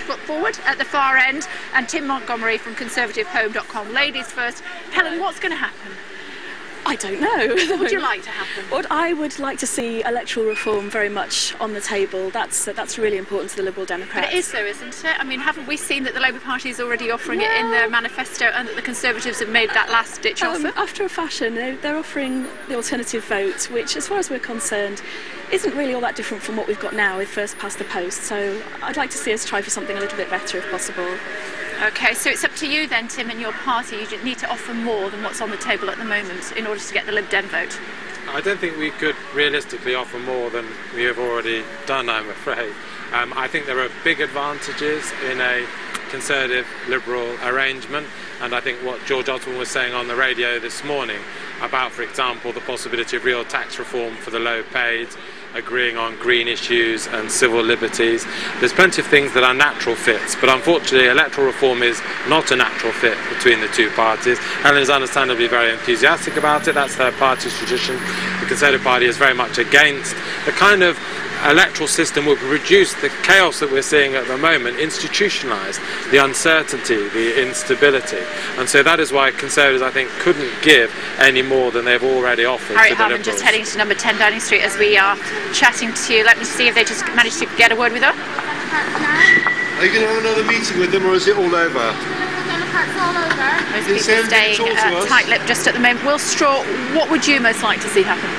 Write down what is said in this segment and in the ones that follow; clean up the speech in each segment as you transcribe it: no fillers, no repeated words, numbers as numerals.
foot forward at the far end, and Tim Montgomerie from conservativehome.com. Ladies first. Helen, what's going to happen? I don't know. What would you like to happen? What I would like to see electoral reform very much on the table. That's really important to the Liberal Democrats. But it is though, isn't it? I mean, haven't we seen that the Labour Party is already offering it in their manifesto, and that the Conservatives have made that last-ditch offer? After a fashion, they're offering the alternative vote, which, as far as we're concerned, isn't really all that different from what we've got now with first past the post. So I'd like to see us try for something a little bit better if possible. OK, so it's up to you then, Tim, and your party. You need to offer more than what's on the table at the moment in order to get the Lib Dem vote. I don't think we could realistically offer more than we have already done, I'm afraid. I think there are big advantages in a Conservative-Liberal arrangement, and I think what George Osborne was saying on the radio this morning about, for example, the possibility of real tax reform for the low-paid, agreeing on green issues and civil liberties. There's plenty of things that are natural fits, but unfortunately electoral reform is not a natural fit between the two parties. Helen is understandably very enthusiastic about it. That's her party's tradition. The Conservative Party is very much against the kind of electoral system would reduce the chaos that we're seeing at the moment, institutionalise the uncertainty, the instability. And so that is why Conservatives, I think, couldn't give any more than they've already offered Harry to the Harman Liberals. just heading to number 10 Downing Street as we are chatting to you. Let me see if they just managed to get a word with her. Are you going to have another meeting with them, or is it all over? Most people staying tight-lipped just at the moment. Will Straw, what would you most like to see happen?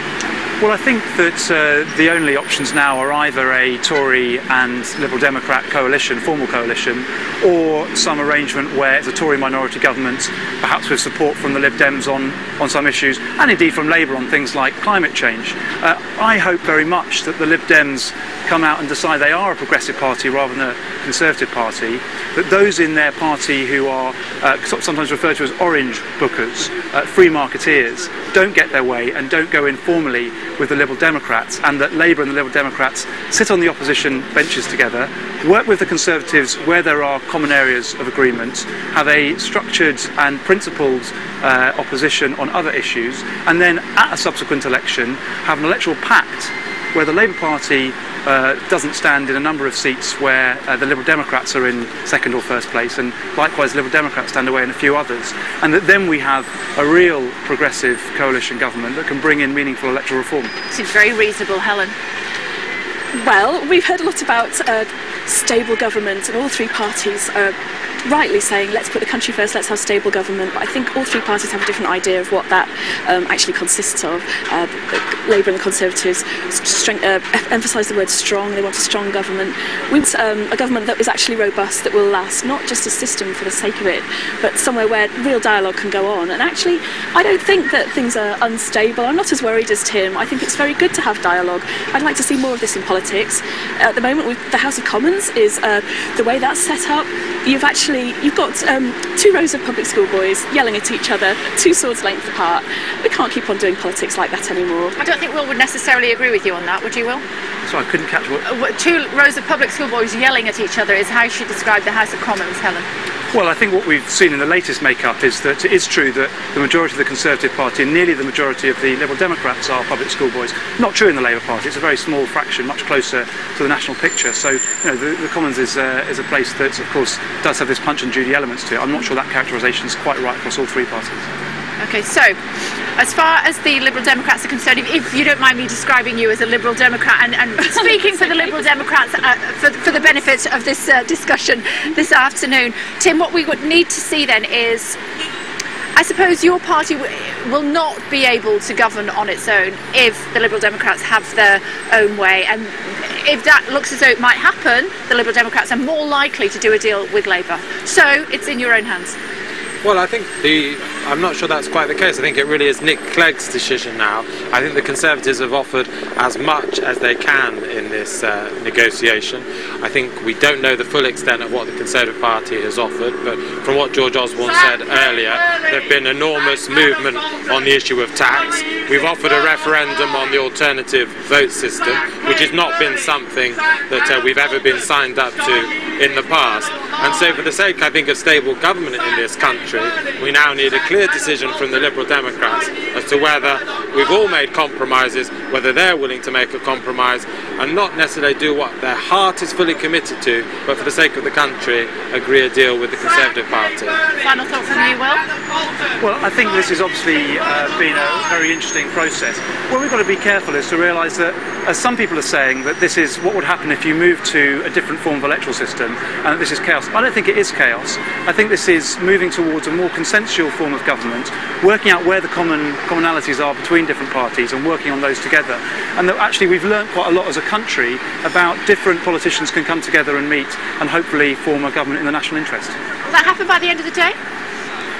Well, I think that the only options now are either a Tory and Liberal Democrat coalition, formal coalition, or some arrangement where it's a Tory minority government, perhaps with support from the Lib Dems on some issues, and indeed from Labour on things like climate change. I hope very much that the Lib Dems come out and decide they are a progressive party rather than a Conservative party, that those in their party who are sometimes referred to as orange bookers, free marketeers, don't get their way and don't go in formally with the Liberal Democrats, and that Labour and the Liberal Democrats sit on the opposition benches together, work with the Conservatives where there are common areas of agreement, have a structured and principled opposition on other issues, and then at a subsequent election have an electoral pact where the Labour Party doesn't stand in a number of seats where the Liberal Democrats are in second or first place, and likewise Liberal Democrats stand away in a few others, and that then we have a real progressive coalition government that can bring in meaningful electoral reform. Seems very reasonable, Helen. Well, we've heard a lot about stable government, and all three parties are rightly saying, let's put the country first, let's have stable government. But I think all three parties have a different idea of what that actually consists of. Labour and the Conservatives emphasise the word strong. They want a strong government. We want a government that is actually robust, that will last, not just a system for the sake of it, but somewhere where real dialogue can go on. And actually, I don't think that things are unstable. I'm not as worried as Tim. I think it's very good to have dialogue. I'd like to see more of this in politics. At the moment, the House of Commons is the way that's set up. You've got 2 rows of public school boys yelling at each other, 2 swords length apart. We can't keep on doing politics like that anymore. I don't think Will would necessarily agree with you on that, would you, Will? Sorry, I couldn't catch what... 2 rows of public school boys yelling at each other is how you should describe the House of Commons, Helen. Well, I think what we've seen in the latest make-up is that it is true that the majority of the Conservative Party and nearly the majority of the Liberal Democrats are public school boys. Not true in the Labour Party. It's a very small fraction, much closer to the national picture. So, the Commons is a place that, of course, does have this Punch and Judy elements to it. I'm not sure that characterisation is quite right across all 3 parties. OK, so as far as the Liberal Democrats are concerned, if you don't mind me describing you as a Liberal Democrat and speaking for the Liberal Democrats for the benefit of this discussion this afternoon, Tim, what we would need to see then is, I suppose your party will not be able to govern on its own if the Liberal Democrats have their own way, and if that looks as though it might happen, the Liberal Democrats are more likely to do a deal with Labour. So it's in your own hands. Well, I think I'm not sure that's quite the case. I think it really is Nick Clegg's decision now. I think the Conservatives have offered as much as they can in this negotiation. I think we don't know the full extent of what the Conservative Party has offered, but from what George Osborne said earlier, there have been enormous movement on the issue of tax. We've offered a referendum on the alternative vote system, which has not been something that we've ever been signed up to in the past. And so for the sake, I think, of stable government in this country, we now need a clear clear decision from the Liberal Democrats as to whether we've all made compromises, whether they're willing to make a compromise and not necessarily do what their heart is fully committed to, but for the sake of the country, agree a deal with the Conservative Party. Final thought from you, Will? Well, I think this has obviously been a very interesting process. What we've got to be careful is to realise that, as some people are saying, that this is what would happen if you move to a different form of electoral system, and that this is chaos. I don't think it is chaos. I think this is moving towards a more consensual form of government, working out where the commonalities are between different parties and working on those together. And that actually we've learnt quite a lot as a country about different politicians can come together and meet and hopefully form a government in the national interest. Will that happen by the end of the day?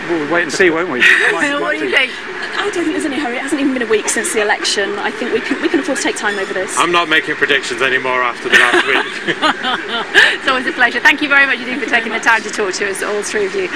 We'll wait and see, won't we? What do you think? I don't think there's any hurry. It hasn't even been a week since the election. I think we can afford to take time over this. I'm not making predictions anymore after the last week. It's always a pleasure. Thank you very much indeed for taking the time to talk to us, all three of you.